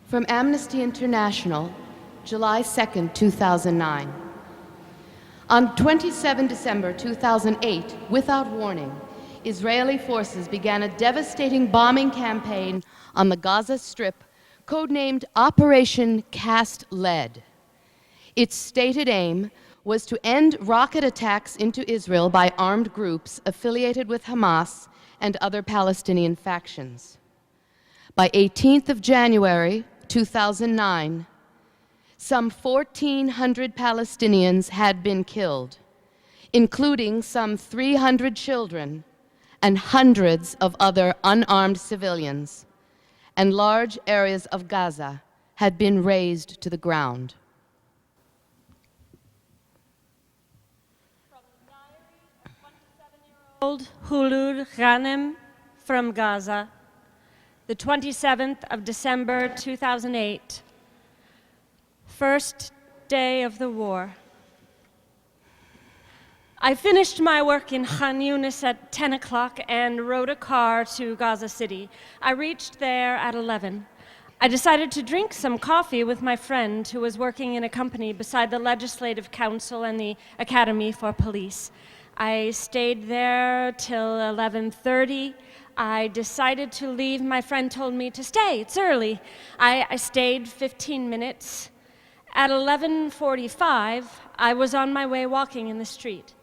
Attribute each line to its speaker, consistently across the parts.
Speaker 1: From Amnesty International, July 2nd, 2009. On 27 December 2008, without warning, Israeli forces began a devastating bombing campaign on the Gaza Strip, codenamed Operation Cast Lead. Its stated aim was to end rocket attacks into Israel by armed groups affiliated with Hamas and other Palestinian factions. By 18th of January 2009, some 1,400 Palestinians had been killed, including some 300 children and hundreds of other unarmed civilians, and large areas of Gaza had been razed to the ground.
Speaker 2: From the diary of 27-year-old Khulood Ghanem from Gaza, the 27th of December 2008, first day of the war. I finished my work in Khan Yunis at 10 o'clock and rode a car to Gaza City. I reached there at 11. I decided to drink some coffee with my friend who was working in a company beside the Legislative Council and the Academy for Police. I stayed there till 11:30. I decided to leave. My friend told me to stay, it's early. I stayed 15 minutes. At 11:45, I was on my way walking in the street.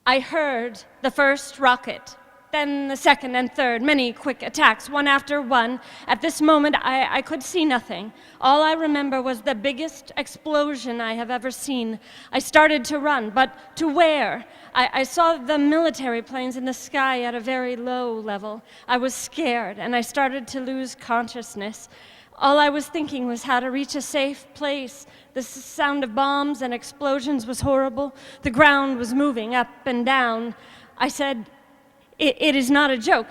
Speaker 2: I heard the first rocket, then the second and third, many quick attacks, one after one. At this moment, I could see nothing. All I remember was the biggest explosion I have ever seen. I started to run, but to where? I saw the military planes in the sky at a very low level. I was scared, and I started to lose consciousness. All I was thinking was how to reach a safe place. The sound of bombs and explosions was horrible. The ground was moving up and down. I said, it is not a joke.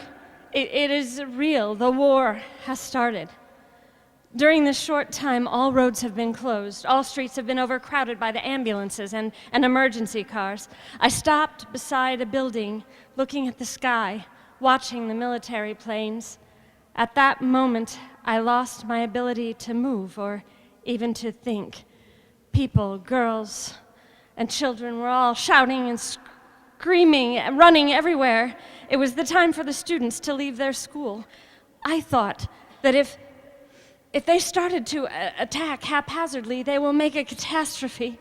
Speaker 2: It is real. The war has started. During this short time, all roads have been closed. All streets have been overcrowded by the ambulances and emergency cars. I stopped beside a building, looking at the sky, watching the military planes. At that moment, I lost my ability to move or even to think. People, girls, and children were all shouting and screaming and running everywhere. It was the time for the students to leave their school. I thought that if they started to attack haphazardly, they will make a catastrophe.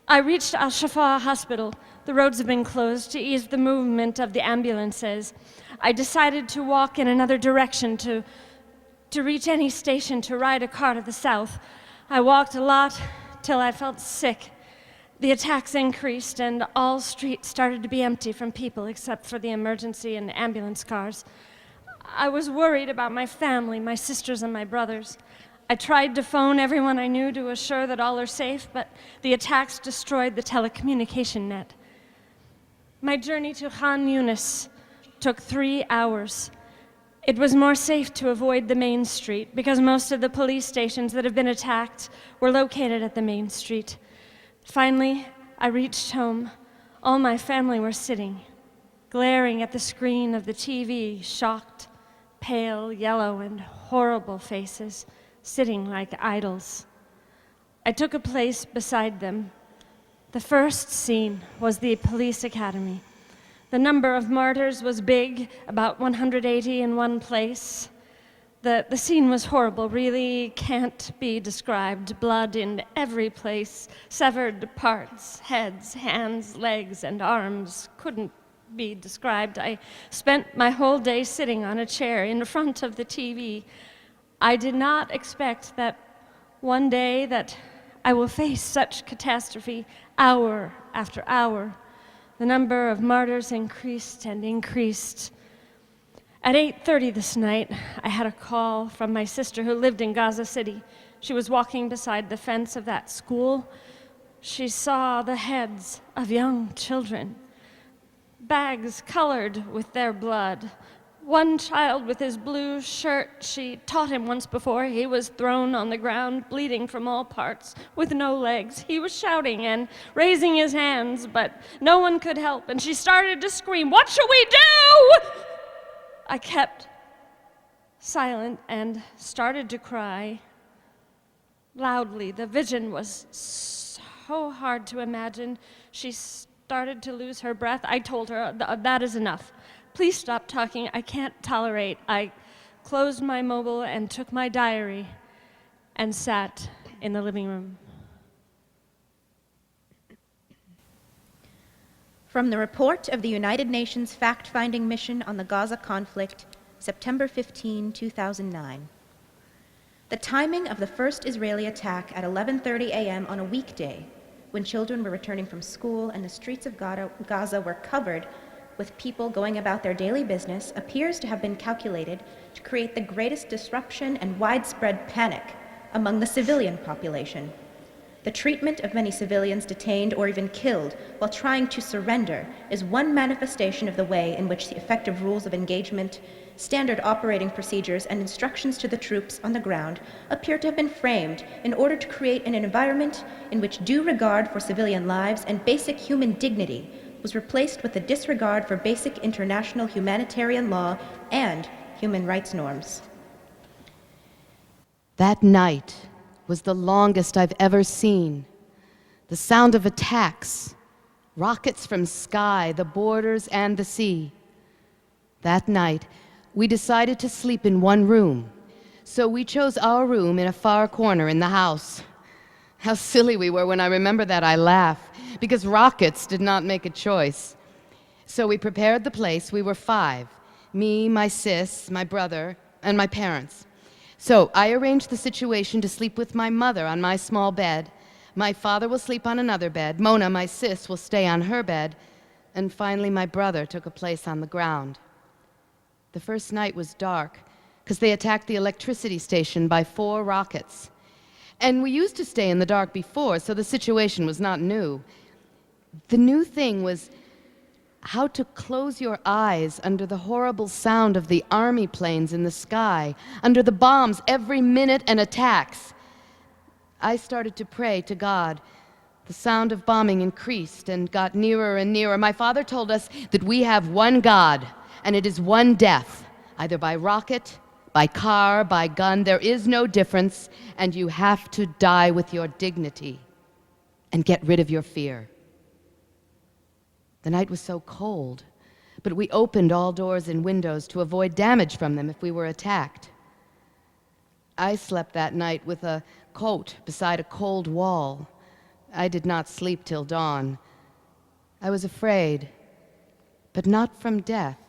Speaker 2: I reached Al-Shifa Hospital. The roads have been closed to ease the movement of the ambulances. I decided to walk in another direction to reach any station to ride a car to the south. I walked a lot till I felt sick. The attacks increased and all streets started to be empty from people except for the emergency and ambulance cars. I was worried about my family, my sisters and my brothers. I tried to phone everyone I knew to assure that all are safe, but the attacks destroyed the telecommunication net. My journey to Khan Yunis took 3 hours. It was more safe to avoid the main street because most of the police stations that have been attacked were located at the main street. Finally, I reached home. All my family were sitting, glaring at the screen of the TV, shocked, pale, yellow, and horrible faces, sitting like idols. I took a place beside them. The first scene was the police academy. The number of martyrs was big, about 180 in one place. The scene was horrible, really can't be described. Blood in every place, severed parts, heads, hands, legs, and arms couldn't be described. I spent my whole day sitting on a chair in front of the TV. I did not expect that one day that I will face such catastrophe hour after hour. The number of martyrs increased and increased. At 8:30 this night, I had a call from my sister who lived in Gaza City. She was walking beside the fence of that school. She saw the heads of young children, bags colored with their blood. One child with his blue shirt, she taught him once before. He was thrown on the ground, bleeding from all parts, with no legs. He was shouting and raising his hands, but no one could help, and she started to scream, "What should we do?" I kept silent and started to cry loudly. The vision was so hard to imagine. She started to lose her breath. I told her, that is enough. Please stop talking. I can't tolerate. I closed my mobile and took my diary and sat in the living room.
Speaker 3: From the report of the United Nations Fact-Finding Mission on the Gaza conflict, September 15, 2009. The timing of the first Israeli attack at 11:30 a.m. on a weekday, when children were returning from school and the streets of Gaza were covered with people going about their daily business, appears to have been calculated to create the greatest disruption and widespread panic among the civilian population. The treatment of many civilians detained or even killed while trying to surrender is one manifestation of the way in which the effective rules of engagement, standard operating procedures, and instructions to the troops on the ground appear to have been framed in order to create an environment in which due regard for civilian lives and basic human dignity was replaced with the disregard for basic international humanitarian law and human rights norms.
Speaker 1: That night was the longest I've ever seen. The sound of attacks, rockets from sky, the borders, and the sea. That night, we decided to sleep in one room, so we chose our room in a far corner in the house. How silly we were. When I remember that, I laugh, because rockets did not make a choice. So we prepared the place. We were 5, me, my sis, my brother, and my parents. So I arranged the situation to sleep with my mother on my small bed. My father will sleep on another bed. Mona, my sis, will stay on her bed. And finally, my brother took a place on the ground. The first night was dark, because they attacked the electricity station by 4 rockets. And we used to stay in the dark before, so the situation was not new. The new thing was how to close your eyes under the horrible sound of the army planes in the sky, under the bombs every minute and attacks. I started to pray to God. The sound of bombing increased and got nearer and nearer. My father told us that we have one God, and it is one death, either by rocket, by car, by gun. There is no difference, and you have to die with your dignity and get rid of your fear. The night was so cold, but we opened all doors and windows to avoid damage from them if we were attacked. I slept that night with a coat beside a cold wall. I did not sleep till dawn. I was afraid, but not from death.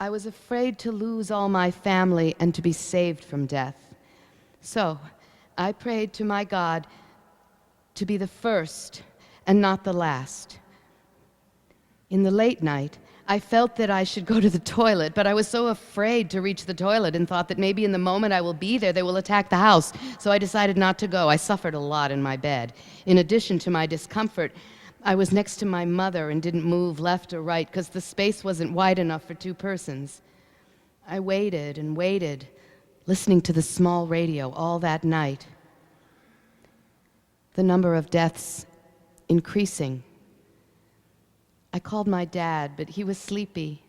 Speaker 1: I was afraid to lose all my family and to be saved from death. So I prayed to my God to be the first and not the last. In the late night, I felt that I should go to the toilet, but I was so afraid to reach the toilet and thought that maybe in the moment I will be there, they will attack the house. So I decided not to go. I suffered a lot in my bed. In addition to my discomfort, I was next to my mother and didn't move left or right because the space wasn't wide enough for 2 persons. I waited and waited, listening to the small radio all that night. The number of deaths increasing. I called my dad, but he was sleepy.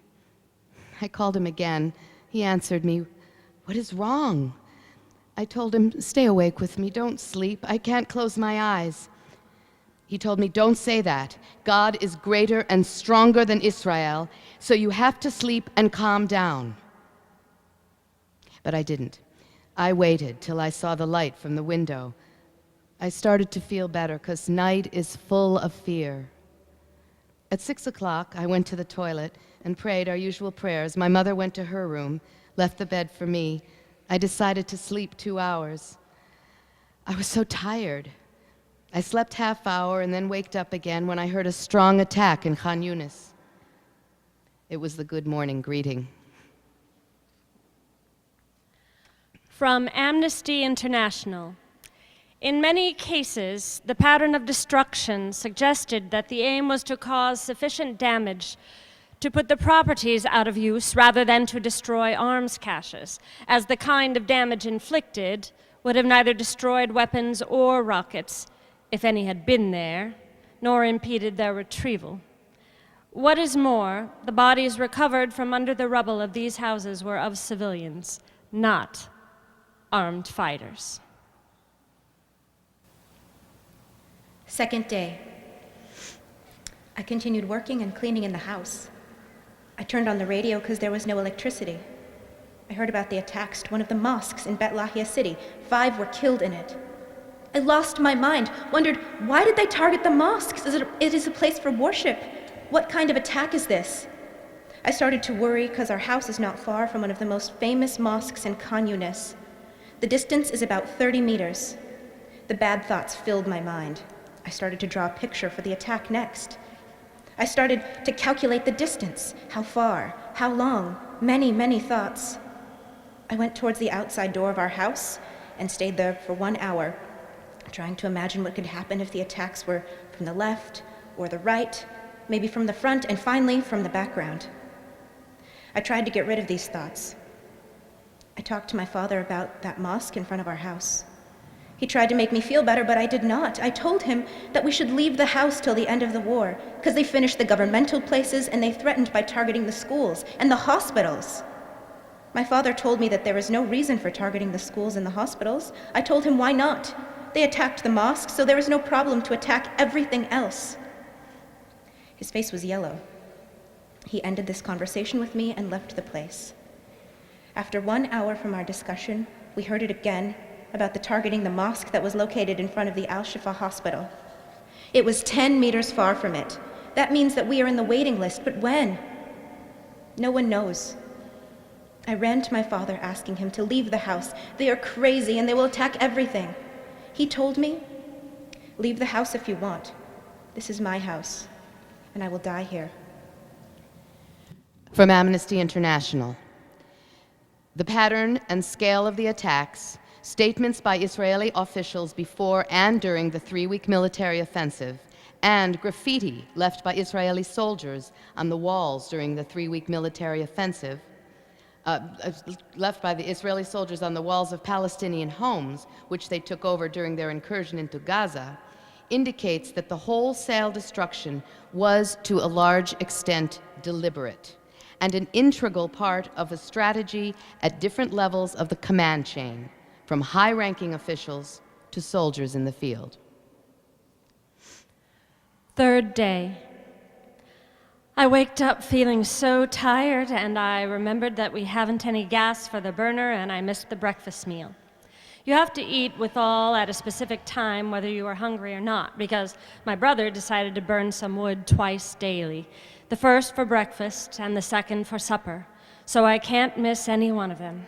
Speaker 1: I called him again. He answered me, "What is wrong?" I told him, "Stay awake with me, don't sleep. I can't close my eyes." He told me, "Don't say that. God is greater and stronger than Israel, so you have to sleep and calm down." But I didn't. I waited till I saw the light from the window. I started to feel better, because night is full of fear. At 6 o'clock, I went to the toilet and prayed our usual prayers. My mother went to her room, left the bed for me. I decided to sleep 2 hours. I was so tired. I slept half hour and then waked up again when I heard a strong attack in Khan Yunis. It was the good morning greeting.
Speaker 2: From Amnesty International. In many cases, the pattern of destruction suggested that the aim was to cause sufficient damage to put the properties out of use rather than to destroy arms caches, as the kind of damage inflicted would have neither destroyed weapons or rockets, if any had been there, nor impeded their retrieval. What is more, the bodies recovered from under the rubble of these houses were of civilians, not armed fighters.
Speaker 3: Second day. I continued working and cleaning in the house. I turned on the radio because there was no electricity. I heard about the attacks to one of the mosques in Bet Lahia City. 5 were killed in it. I lost my mind, wondered, why did they target the mosques? It is a place for worship. What kind of attack is this? I started to worry because our house is not far from one of the most famous mosques in Khan Yunis. The distance is about 30 meters. The bad thoughts filled my mind. I started to draw a picture for the attack next. I started to calculate the distance, how far, how long, many, many thoughts. I went towards the outside door of our house and stayed there for 1 hour, trying to imagine what could happen if the attacks were from the left or the right, maybe from the front, and finally from the background. I tried to get rid of these thoughts. I talked to my father about that mosque in front of our house. He tried to make me feel better, but I did not. I told him that we should leave the house till the end of the war, because they finished the governmental places and they threatened by targeting the schools and the hospitals. My father told me that there was no reason for targeting the schools and the hospitals. I told him why not. They attacked the mosque, so there was no problem to attack everything else. His face was yellow. He ended this conversation with me and left the place. After 1 hour from our discussion, we heard it again about the targeting the mosque that was located in front of the Al-Shifa hospital. It was 10 meters far from it. That means that we are in the waiting list, but when? No one knows. I ran to my father asking him to leave the house. They are crazy and they will attack everything. He told me, leave the house if you want. This is my house, and I will die here.
Speaker 1: From Amnesty International. The pattern and scale of the attacks, statements by Israeli officials before and during the 3-week military offensive, and graffiti left by Israeli soldiers on the walls during the 3-week military offensive, left by the Israeli soldiers on the walls of Palestinian homes, which they took over during their incursion into Gaza, indicates that the wholesale destruction was to a large extent deliberate and an integral part of a strategy at different levels of the command chain, from high-ranking officials to soldiers in the field.
Speaker 2: Third day. I waked up feeling so tired, and I remembered that we haven't any gas for the burner, and I missed the breakfast meal. You have to eat with all at a specific time, whether you are hungry or not, because my brother decided to burn some wood twice daily, the first for breakfast and the second for supper, so I can't miss any one of them.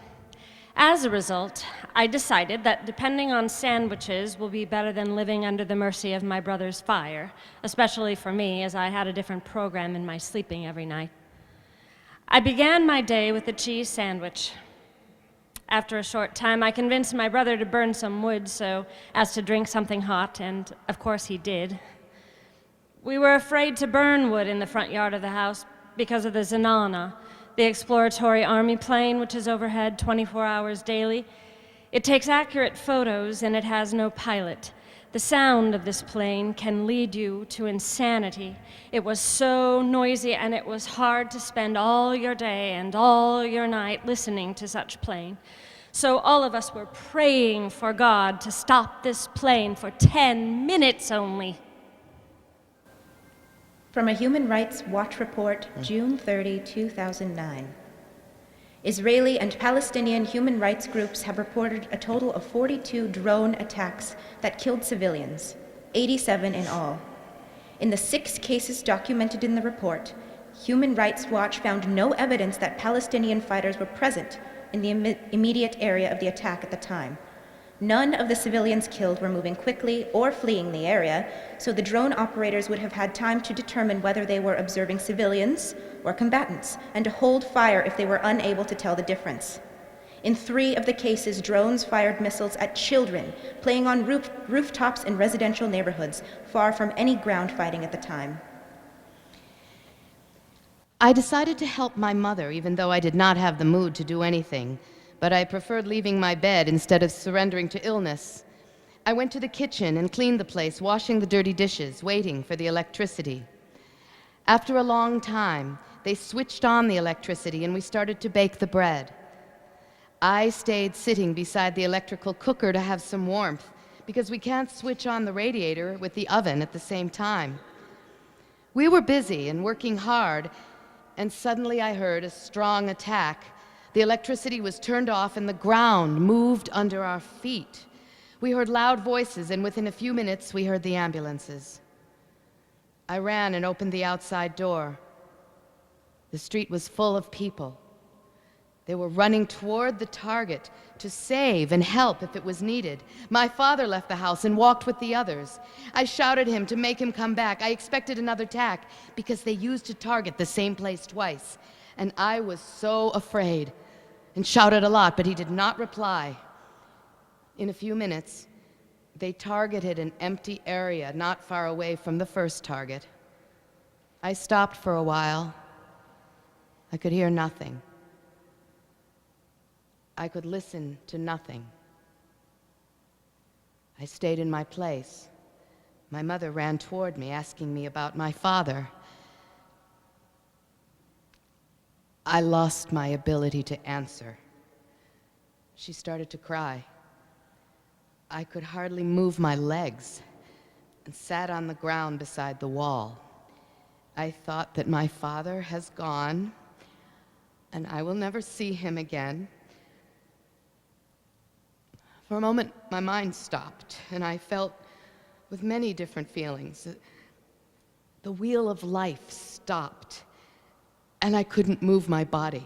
Speaker 2: As a result, I decided that depending on sandwiches will be better than living under the mercy of my brother's fire, especially for me, as I had a different program in my sleeping every night. I began my day with a cheese sandwich. After a short time, I convinced my brother to burn some wood so as to drink something hot, and of course he did. We were afraid to burn wood in the front yard of the house because of the Zenana, the exploratory army plane, which is overhead 24 hours daily. It takes accurate photos and it has no pilot. The sound of this plane can lead you to insanity. It was so noisy and it was hard to spend all your day and all your night listening to such plane. So all of us were praying for God to stop this plane for 10 minutes only.
Speaker 3: From a Human Rights Watch report, June 30, 2009. Israeli and Palestinian human rights groups have reported a total of 42 drone attacks that killed civilians, 87 in all. In the 6 cases documented in the report, Human Rights Watch found no evidence that Palestinian fighters were present in the immediate area of the attack at the time. None of the civilians killed were moving quickly or fleeing the area, so the drone operators would have had time to determine whether they were observing civilians or combatants, and to hold fire if they were unable to tell the difference. In 3 of the cases, drones fired missiles at children playing on rooftops in residential neighborhoods, far from any ground fighting at the time.
Speaker 1: I decided to help my mother, even though I did not have the mood to do anything, but I preferred leaving my bed instead of surrendering to illness. I went to the kitchen and cleaned the place, washing the dirty dishes, waiting for the electricity. After a long time, they switched on the electricity and we started to bake the bread. I stayed sitting beside the electrical cooker to have some warmth because we can't switch on the radiator with the oven at the same time. We were busy and working hard, and suddenly I heard a strong attack. The electricity was turned off and the ground moved under our feet. We heard loud voices, and within a few minutes we heard the ambulances. I ran and opened the outside door. The street was full of people. They were running toward the target to save and help if it was needed. My father left the house and walked with the others. I shouted at him to make him come back. I expected another attack because they used to target the same place twice. And I was so afraid and shouted a lot, but he did not reply. In a few minutes, they targeted an empty area not far away from the first target. I stopped for a while. I could hear nothing. I could listen to nothing. I stayed in my place. My mother ran toward me, asking me about my father. I lost my ability to answer. She started to cry. I could hardly move my legs and sat on the ground beside the wall. I thought that my father has gone and I will never see him again. For a moment, my mind stopped, and I felt with many different feelings. The wheel of life stopped, and I couldn't move my body.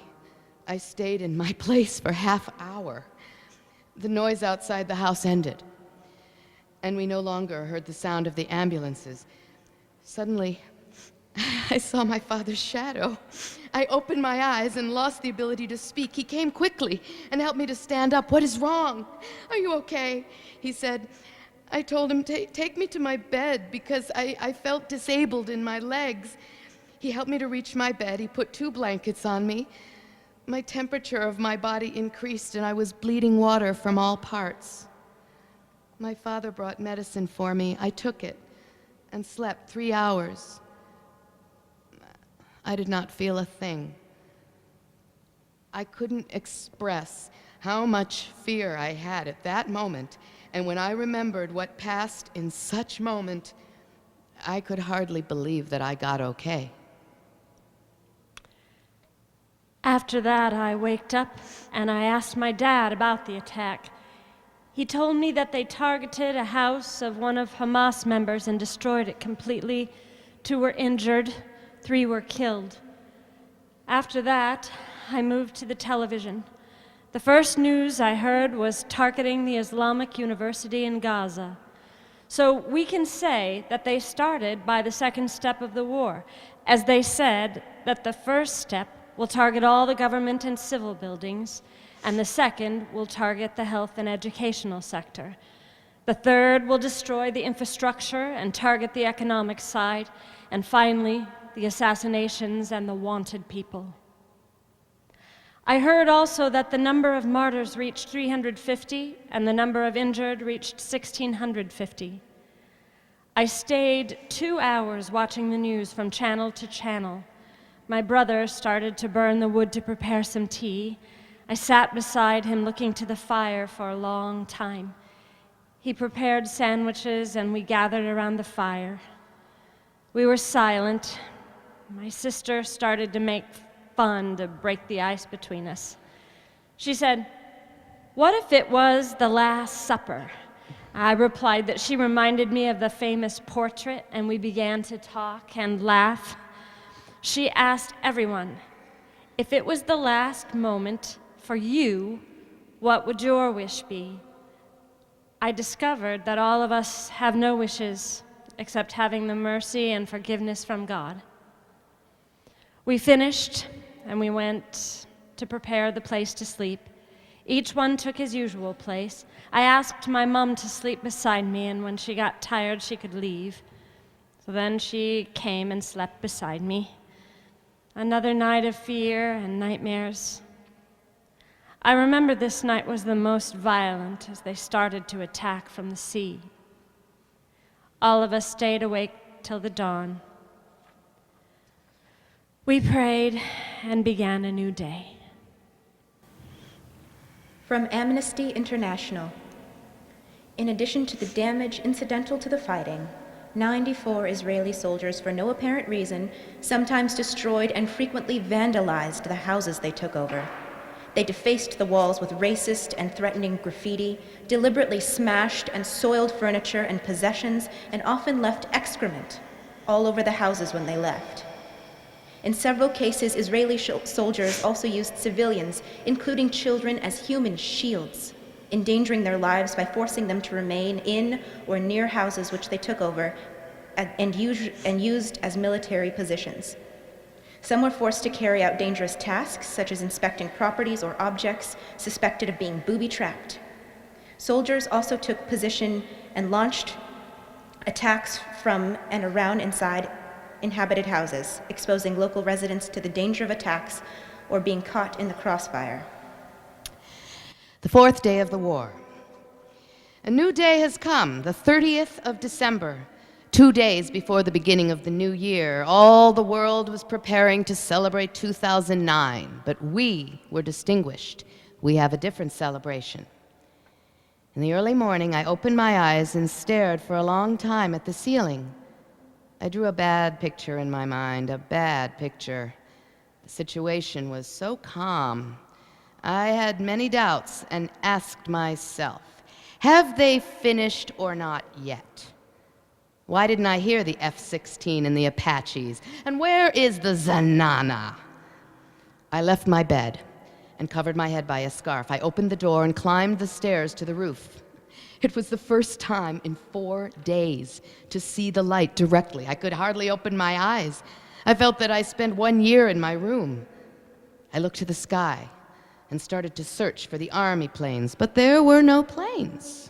Speaker 1: I stayed in my place for half an hour. The noise outside the house ended, and we no longer heard the sound of the ambulances. Suddenly, I saw my father's shadow. I opened my eyes and lost the ability to speak. He came quickly and helped me to stand up. "What is wrong? Are you okay?" he said. I told him, take me to my bed because I felt disabled in my legs. He helped me to reach my bed. He put 2 blankets on me. My temperature of my body increased and I was bleeding water from all parts. My father brought medicine for me. I took it and slept 3 hours. I did not feel a thing. I couldn't express how much fear I had at that moment, and when I remembered what passed in such moment, I could hardly believe that I got okay.
Speaker 2: After that, I waked up and I asked my dad about the attack. He told me that they targeted a house of one of Hamas members and destroyed it completely. 2 were injured, 3 were killed. After that, I moved to the television. The first news I heard was targeting the Islamic University in Gaza. So we can say that they started by the second step of the war, as they said that the first step will target all the government and civil buildings, and the second will target the health and educational sector. The third will destroy the infrastructure and target the economic side, and finally, the assassinations and the wanted people. I heard also that the number of martyrs reached 350 and the number of injured reached 1,650. I stayed 2 hours watching the news from channel to channel. My brother started to burn the wood to prepare some tea. I sat beside him looking to the fire for a long time. He prepared sandwiches and we gathered around the fire. We were silent. My sister started to make fun to break the ice between us. She said, "What if it was the Last Supper?" I replied that she reminded me of the famous portrait, and we began to talk and laugh. She asked everyone, "If it was the last moment for you, what would your wish be?" I discovered that all of us have no wishes except having the mercy and forgiveness from God. We finished, and we went to prepare the place to sleep. Each one took his usual place. I asked my mom to sleep beside me, and when she got tired, she could leave. So then she came and slept beside me. Another night of fear and nightmares. I remember this night was the most violent as they started to attack from the sea. All of us stayed awake till the dawn. We prayed and began a new day.
Speaker 3: From Amnesty International. In addition to the damage incidental to the fighting, 94 Israeli soldiers, for no apparent reason, sometimes destroyed and frequently vandalized the houses they took over. They defaced the walls with racist and threatening graffiti, deliberately smashed and soiled furniture and possessions, and often left excrement all over the houses when they left. In several cases, Israeli soldiers also used civilians, including children, as human shields, endangering their lives by forcing them to remain in or near houses which they took over and used as military positions. Some were forced to carry out dangerous tasks, such as inspecting properties or objects suspected of being booby-trapped. Soldiers also took position and launched attacks from and around inside inhabited houses, exposing local residents to the danger of attacks or being caught in the crossfire.
Speaker 1: The fourth day of the war. A new day has come, the 30th of December, 2 days before the beginning of the new year. All the world was preparing to celebrate 2009, but we were distinguished. We have a different celebration. In the early morning, I opened my eyes and stared for a long time at the ceiling. I drew a bad picture in my mind, a bad picture. The situation was so calm. I had many doubts and asked myself, have they finished or not yet? Why didn't I hear the F-16 and the Apaches? And where is the Zanana? I left my bed and covered my head by a scarf. I opened the door and climbed the stairs to the roof. It was the first time in 4 days to see the light directly. I could hardly open my eyes. I felt that I spent 1 year in my room. I looked to the sky and started to search for the army planes, but there were no planes.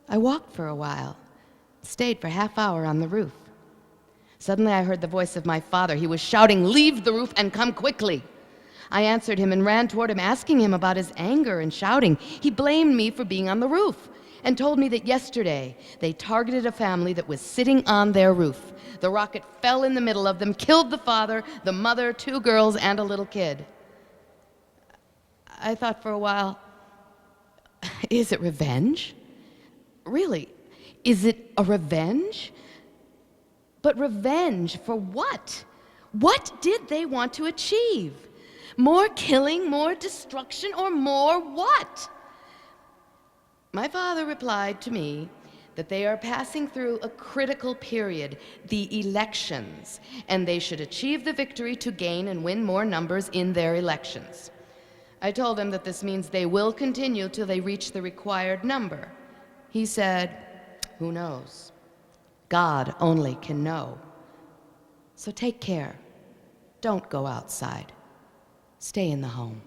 Speaker 1: I walked for a while, stayed for half hour on the roof. Suddenly I heard the voice of my father. He was shouting, "Leave the roof and come quickly." I answered him and ran toward him, asking him about his anger and shouting. He blamed me for being on the roof and told me that yesterday they targeted a family that was sitting on their roof. The rocket fell in the middle of them, killed the father, the mother, 2 girls, and a little kid. I thought for a while, is it revenge? Really, is it a revenge? But revenge for what? What did they want to achieve? More killing, more destruction, or more what? My father replied to me that they are passing through a critical period, the elections, and they should achieve the victory to gain and win more numbers in their elections. I told him that this means they will continue till they reach the required number. He said, "Who knows? God only can know. So take care. Don't go outside. Stay in the home."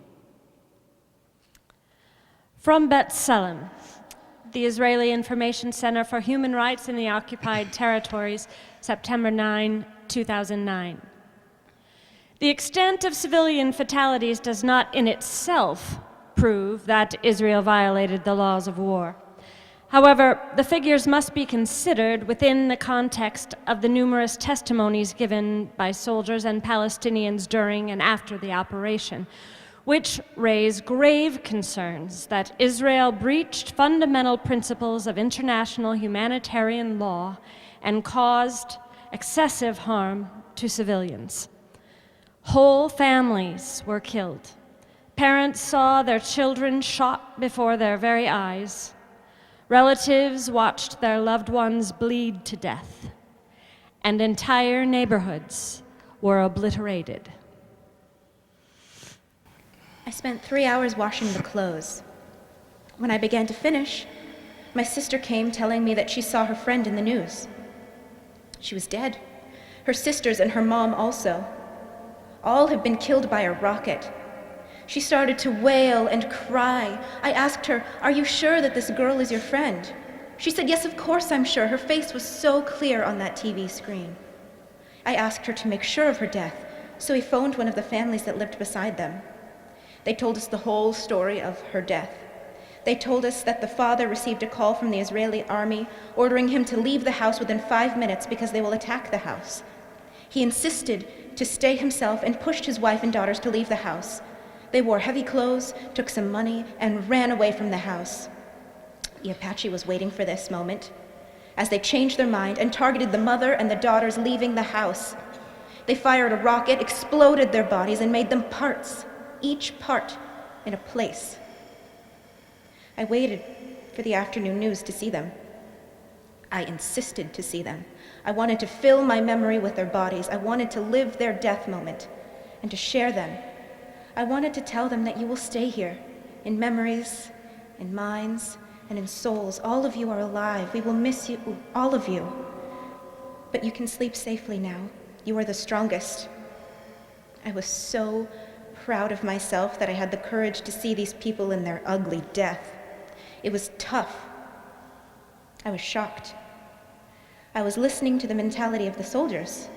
Speaker 2: From B'Tselem, the Israeli Information Center for Human Rights in the Occupied Territories, September 9, 2009. The extent of civilian fatalities does not in itself prove that Israel violated the laws of war. However, the figures must be considered within the context of the numerous testimonies given by soldiers and Palestinians during and after the operation, which raise grave concerns that Israel breached fundamental principles of international humanitarian law and caused excessive harm to civilians. Whole families were killed. Parents saw their children shot before their very eyes. Relatives watched their loved ones bleed to death, and entire neighborhoods were obliterated.
Speaker 3: I spent 3 hours washing the clothes. When I began to finish, my sister came telling me that she saw her friend in the news. She was dead. Her sisters and her mom also. All had been killed by a rocket. She started to wail and cry. I asked her, "Are you sure that this girl is your friend?" She said, "Yes, of course I'm sure. Her face was so clear on that TV screen." I asked her to make sure of her death, so we phoned one of the families that lived beside them. They told us the whole story of her death. They told us that the father received a call from the Israeli army ordering him to leave the house within 5 minutes because they will attack the house. He insisted to stay himself and pushed his wife and daughters to leave the house. They wore heavy clothes, took some money, and ran away from the house. The Apache was waiting for this moment as they changed their mind and targeted the mother and the daughters leaving the house. They fired a rocket, exploded their bodies, and made them parts, each part in a place. I waited for the afternoon news to see them. I insisted to see them. I wanted to fill my memory with their bodies. I wanted to live their death moment and to share them. I wanted to tell them that you will stay here, in memories, in minds, and in souls. All of you are alive. We will miss you, all of you. But you can sleep safely now. You are the strongest. I was so proud of myself that I had the courage to see these people in their ugly death. It was tough. I was shocked. I was listening to the mentality of the soldiers.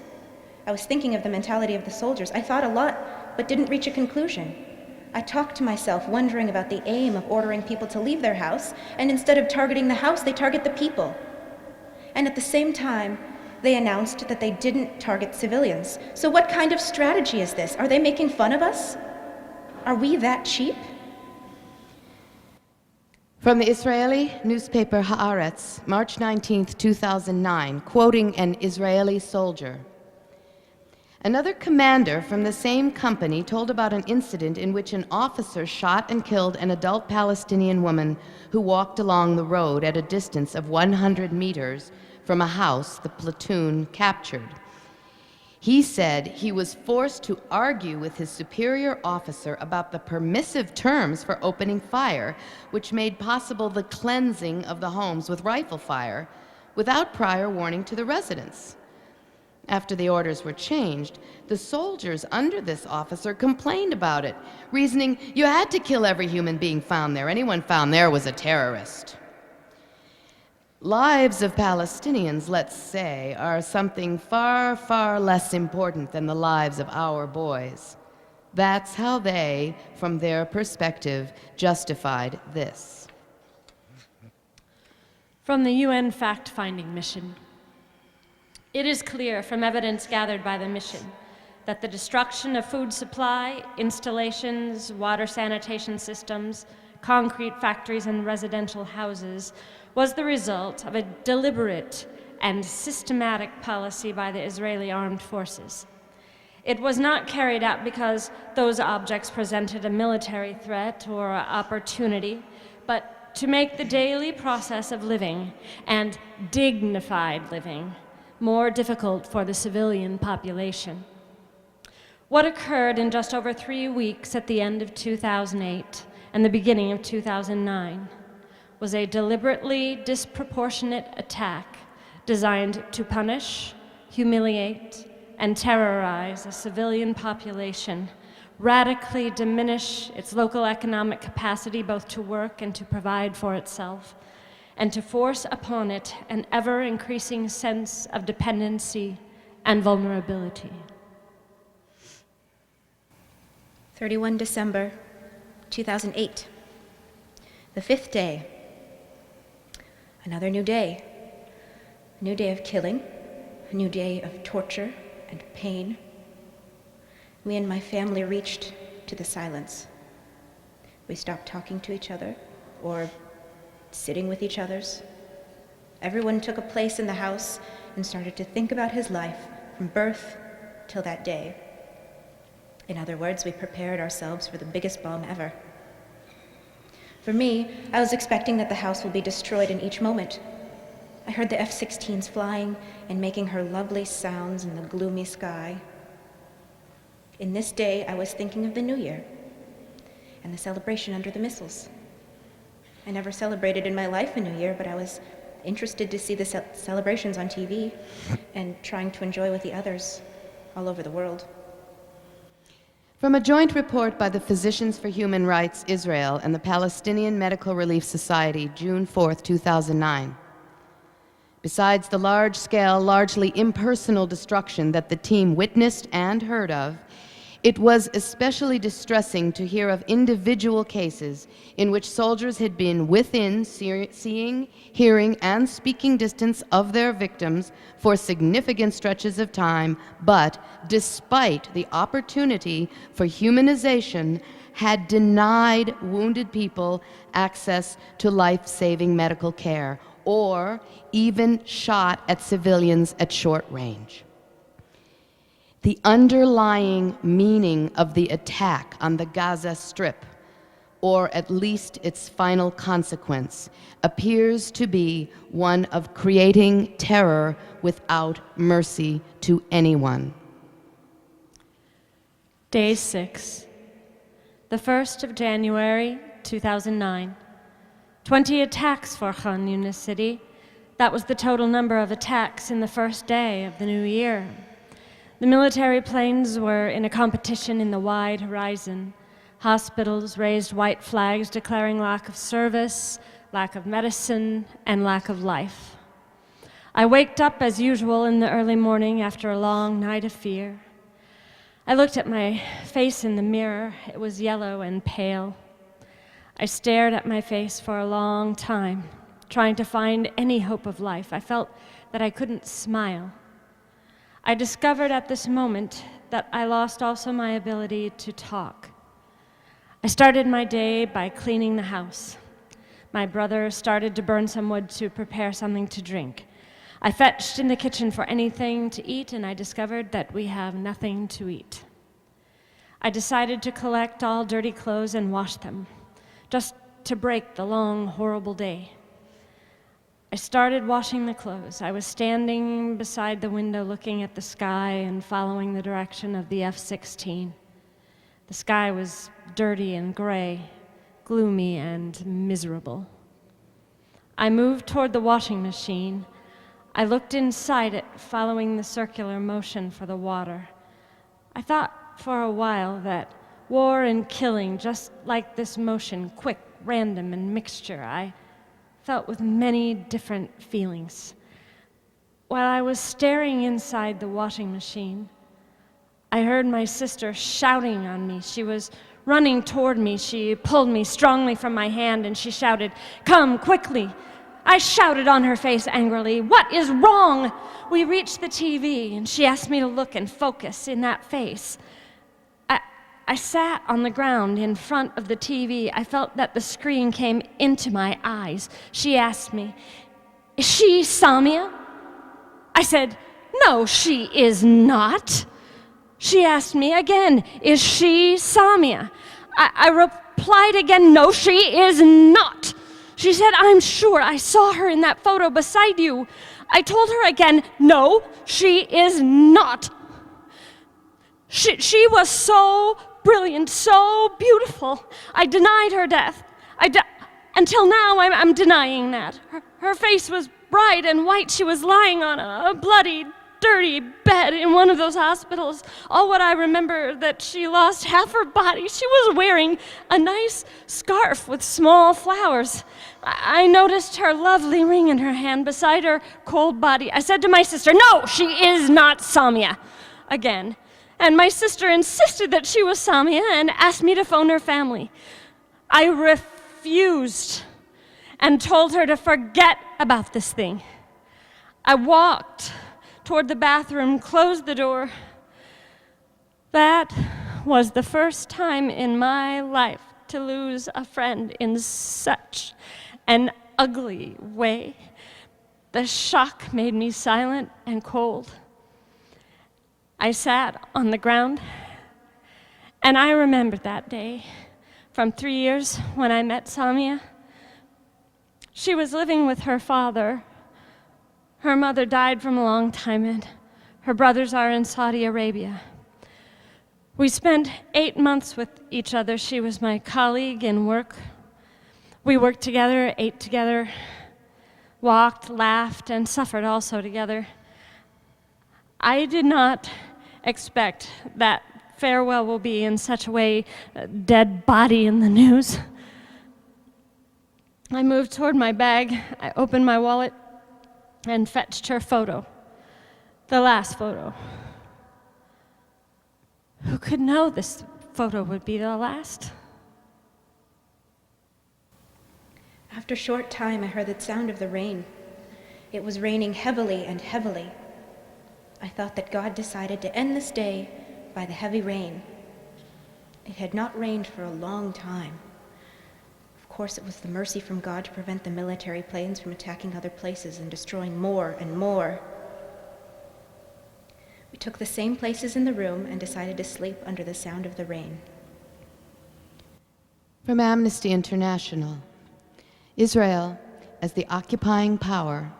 Speaker 3: I was thinking of the mentality of the soldiers. I thought a lot, but didn't reach a conclusion. I talked to myself, wondering about the aim of ordering people to leave their house, and instead of targeting the house, they target the people. And at the same time, they announced that they didn't target civilians. So what kind of strategy is this? Are they making fun of us? Are we that cheap?
Speaker 1: From the Israeli newspaper Haaretz, March 19, 2009, quoting an Israeli soldier. Another commander from the same company told about an incident in which an officer shot and killed an adult Palestinian woman who walked along the road at a distance of 100 meters from a house the platoon captured. He said he was forced to argue with his superior officer about the permissive terms for opening fire, which made possible the cleansing of the homes with rifle fire without prior warning to the residents. After the orders were changed, the soldiers under this officer complained about it, reasoning you had to kill every human being found there. Anyone found there was a terrorist. Lives of Palestinians, let's say, are something far, far less important than the lives of our boys. That's how they, from their perspective, justified this.
Speaker 2: From the UN fact-finding mission. It is clear from evidence gathered by the mission that the destruction of food supply, installations, water sanitation systems, concrete factories, and residential houses was the result of a deliberate and systematic policy by the Israeli armed forces. It was not carried out because those objects presented a military threat or opportunity, but to make the daily process of living and dignified living more difficult for the civilian population. What occurred in just over 3 weeks at the end of 2008 and the beginning of 2009 was a deliberately disproportionate attack designed to punish, humiliate, and terrorize a civilian population, radically diminish its local economic capacity both to work and to provide for itself, and to force upon it an ever-increasing sense of dependency and vulnerability.
Speaker 3: 31 December 2008, the 5th day. Another new day. A new day of killing, a new day of torture and pain. Me and my family reached to the silence. We stopped talking to each other or sitting with each other's. Everyone took a place in the house and started to think about his life from birth till that day. In other words, we prepared ourselves for the biggest bomb ever. For me, I was expecting that the house will be destroyed in each moment. I heard the F-16s flying and making her lovely sounds in the gloomy sky. In this day, I was thinking of the New Year and the celebration under the missiles. I never celebrated in my life a New Year, but I was interested to see the celebrations on TV and trying to enjoy with the others all over the world.
Speaker 1: From a joint report by the Physicians for Human Rights Israel and the Palestinian Medical Relief Society, June 4, 2009. Besides the large-scale, largely impersonal destruction that the team witnessed and heard of, It was especially distressing to hear of individual cases in which soldiers had been within seeing, hearing, and speaking distance of their victims for significant stretches of time, but despite the opportunity for humanization, had denied wounded people access to life-saving medical care, or even shot at civilians at short range. The underlying meaning of the attack on the Gaza Strip, or at least its final consequence, appears to be one of creating terror without mercy to anyone.
Speaker 2: Day 6, the 1st of January, 2009. 20 attacks for Khan Yunis city. That was the total number of attacks in the first day of the new year. The military planes were in a competition in the wide horizon. Hospitals raised white flags declaring lack of service, lack of medicine, and lack of life. I waked up as usual in the early morning after a long night of fear. I looked at my face in the mirror. It was yellow and pale. I stared at my face for a long time, trying to find any hope of life. I felt that I couldn't smile. I discovered at this moment that I lost also my ability to talk. I started my day by cleaning the house. My brother started to burn some wood to prepare something to drink. I fetched in the kitchen for anything to eat, and I discovered that we have nothing to eat. I decided to collect all dirty clothes and wash them, just to break the long, horrible day. I started washing the clothes. I was standing beside the window looking at the sky and following the direction of the F-16. The sky was dirty and gray, gloomy and miserable. I moved toward the washing machine. I looked inside it, following the circular motion for the water. I thought for a while that war and killing, just like this motion, quick, random, and mixture, I felt with many different feelings. While I was staring inside the washing machine, I heard my sister shouting on me. She was running toward me. She pulled me strongly from my hand and she shouted, "Come, quickly!" I shouted on her face angrily, "What is wrong?" We reached the TV and she asked me to look and focus in that face. I sat on the ground in front of the TV. I felt that the screen came into my eyes. She asked me, "Is she Samia?" I said, "No, she is not." She asked me again, "Is she Samia?" I replied again, "No, she is not." She said, "I'm sure I saw her in that photo beside you." I told her again, "No, she is not." She was so brilliant, so beautiful. I denied her death. Until now, I'm denying that. Her face was bright and white. She was lying on a bloody, dirty bed in one of those hospitals. All what I remember that she lost half her body. She was wearing a nice scarf with small flowers. I noticed her lovely ring in her hand beside her cold body. I said to my sister, "No, she is not Samia," again. And my sister insisted that she was Samia and asked me to phone her family. I refused and told her to forget about this thing. I walked toward the bathroom, closed the door. That was the first time in my life to lose a friend in such an ugly way. The shock made me silent and cold. I sat on the ground, and I remembered that day from 3 years when I met Samia. She was living with her father. Her mother died from a long time, and her brothers are in Saudi Arabia. We spent 8 months with each other. She was my colleague in work. We worked together, ate together, walked, laughed, and suffered also together. I did not expect that farewell will be in such a way, a dead body in the news. I moved toward my bag. I opened my wallet and fetched her photo, the last photo. Who could know this photo would be the last?
Speaker 3: After a short time, I heard the sound of the rain. It was raining heavily and heavily. I thought that God decided to end this day by the heavy rain. It had not rained for a long time. Of course, it was the mercy from God to prevent the military planes from attacking other places and destroying more and more. We took the same places in the room and decided to sleep under the sound of the rain.
Speaker 1: From Amnesty International, Israel, as the occupying power,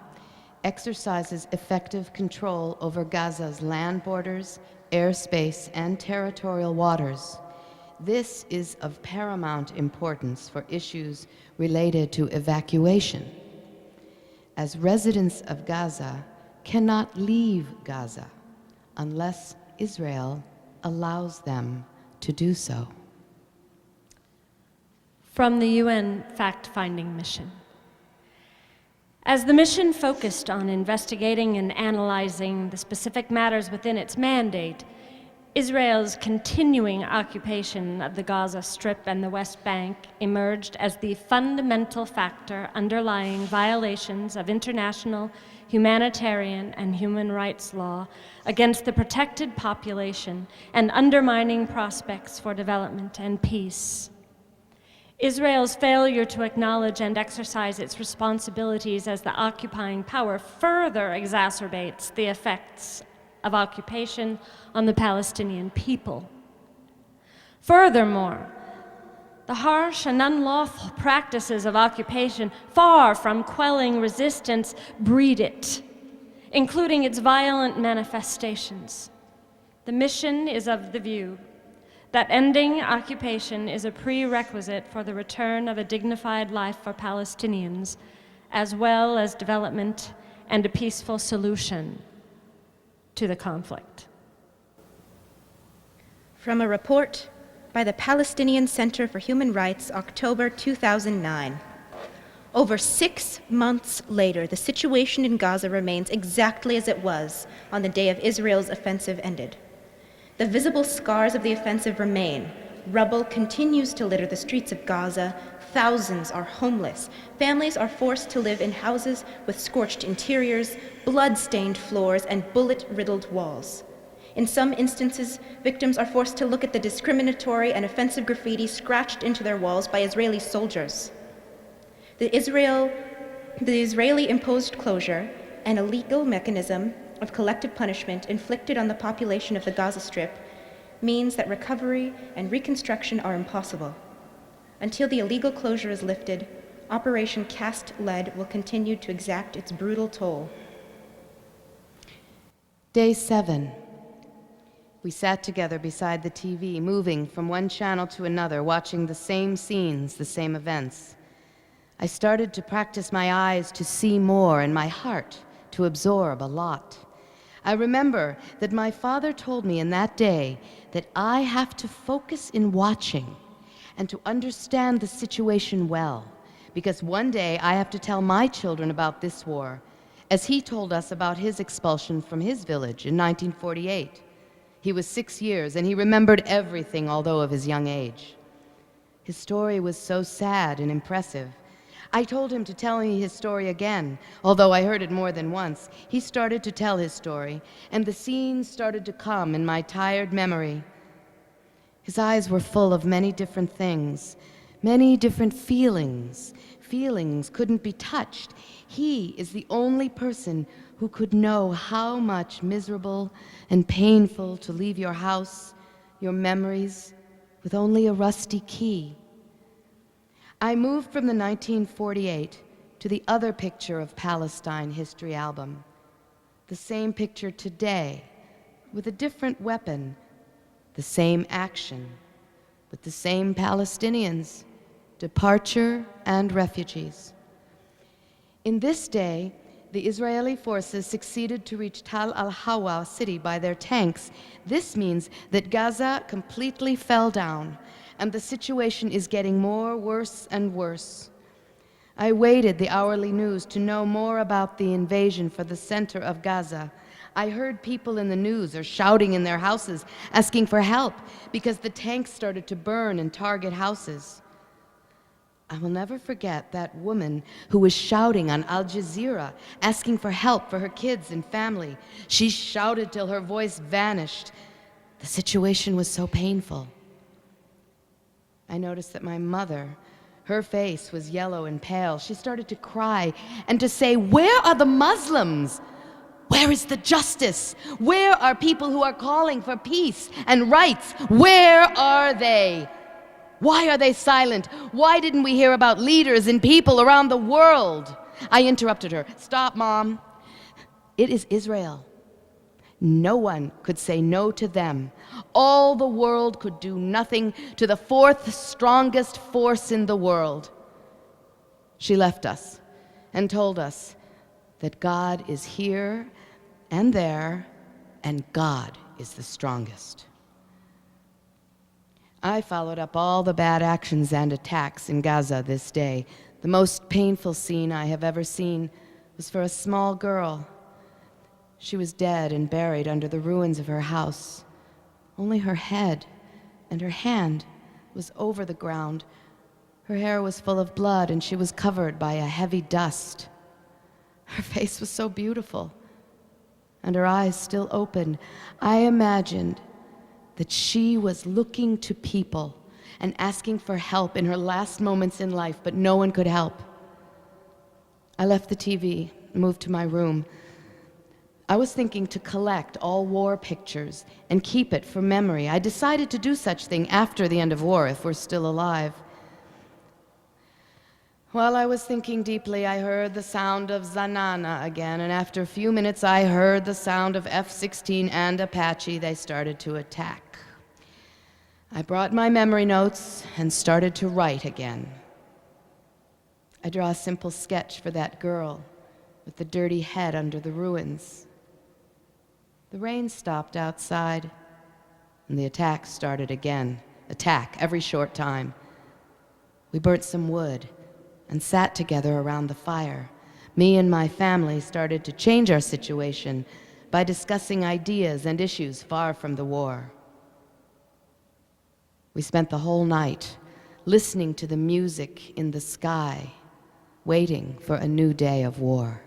Speaker 1: exercises effective control over Gaza's land borders, airspace, and territorial waters. This is of paramount importance for issues related to evacuation, as residents of Gaza cannot leave Gaza unless Israel allows them to do so.
Speaker 2: From the UN fact-finding mission. As the mission focused on investigating and analyzing the specific matters within its mandate, Israel's continuing occupation of the Gaza Strip and the West Bank emerged as the fundamental factor underlying violations of international humanitarian and human rights law against the protected population and undermining prospects for development and peace. Israel's failure to acknowledge and exercise its responsibilities as the occupying power further exacerbates the effects of occupation on the Palestinian people. Furthermore, the harsh and unlawful practices of occupation, far from quelling resistance, breed it, including its violent manifestations. The mission is of the view that ending occupation is a prerequisite for the return of a dignified life for Palestinians, as well as development and a peaceful solution to the conflict.
Speaker 3: From a report by the Palestinian Center for Human Rights, October 2009. Over 6 months later, the situation in Gaza remains exactly as it was on the day of Israel's offensive ended. The visible scars of the offensive remain. Rubble continues to litter the streets of Gaza. Thousands are homeless. Families are forced to live in houses with scorched interiors, blood-stained floors, and bullet-riddled walls. In some instances, victims are forced to look at the discriminatory and offensive graffiti scratched into their walls by Israeli soldiers. The Israeli-imposed closure, an illegal mechanism of collective punishment inflicted on the population of the Gaza Strip, means that recovery and reconstruction are impossible. Until the illegal closure is lifted, Operation Cast Lead will continue to exact its brutal toll.
Speaker 1: Day 7. We sat together beside the TV, moving from one channel to another, watching the same scenes, the same events. I started to practice my eyes to see more and my heart to absorb a lot. I remember that my father told me in that day that I have to focus in watching and to understand the situation well, because one day I have to tell my children about this war, as he told us about his expulsion from his village in 1948. He was 6 years, and he remembered everything, although of his young age. His story was so sad and impressive. I told him to tell me his story again, although I heard it more than once. He started to tell his story, and the scenes started to come in my tired memory. His eyes were full of many different things, many different feelings. Feelings couldn't be touched. He is the only person who could know how much miserable and painful to leave your house, your memories, with only a rusty key. I moved from the 1948 to the other picture of Palestine history album. The same picture today, with a different weapon, the same action, with the same Palestinians, departure and refugees. In this day, the Israeli forces succeeded to reach Tal al-Hawa city by their tanks. This means that Gaza completely fell down, and the situation is getting worse and worse. I waited the hourly news to know more about the invasion for the center of Gaza. I heard people in the news or shouting in their houses, asking for help because the tanks started to burn and target houses. I will never forget that woman who was shouting on Al Jazeera, asking for help for her kids and family. She shouted till her voice vanished. The situation was so painful. I noticed that my mother, her face was yellow and pale. She started to cry and to say, "Where are the Muslims? Where is the justice? Where are people who are calling for peace and rights? Where are they? Why are they silent? Why didn't we hear about leaders and people around the world?" I interrupted her. "Stop, Mom. It is Israel. No one could say no to them. All the world could do nothing to the fourth strongest force in the world." She left us and told us that God is here and there, and God is the strongest. I followed up all the bad actions and attacks in Gaza this day. The most painful scene I have ever seen was for a small girl. She was dead and buried under the ruins of her house. Only her head and her hand was over the ground. Her hair was full of blood, and she was covered by a heavy dust. Her face was so beautiful, and her eyes still open. I imagined that she was looking to people and asking for help in her last moments in life, but no one could help. I left the TV, moved to my room. I was thinking to collect all war pictures and keep it for memory. I decided to do such thing after the end of war, if we're still alive. While I was thinking deeply, I heard the sound of Zanana again, and after a few minutes I heard the sound of F-16 and Apache. They started to attack. I brought my memory notes and started to write again. I draw a simple sketch for that girl with the dirty head under the ruins. The rain stopped outside, and the attack started again. Attack every short time. We burnt some wood and sat together around the fire. Me and my family started to change our situation by discussing ideas and issues far from the war. We spent the whole night listening to the music in the sky, waiting for a new day of war.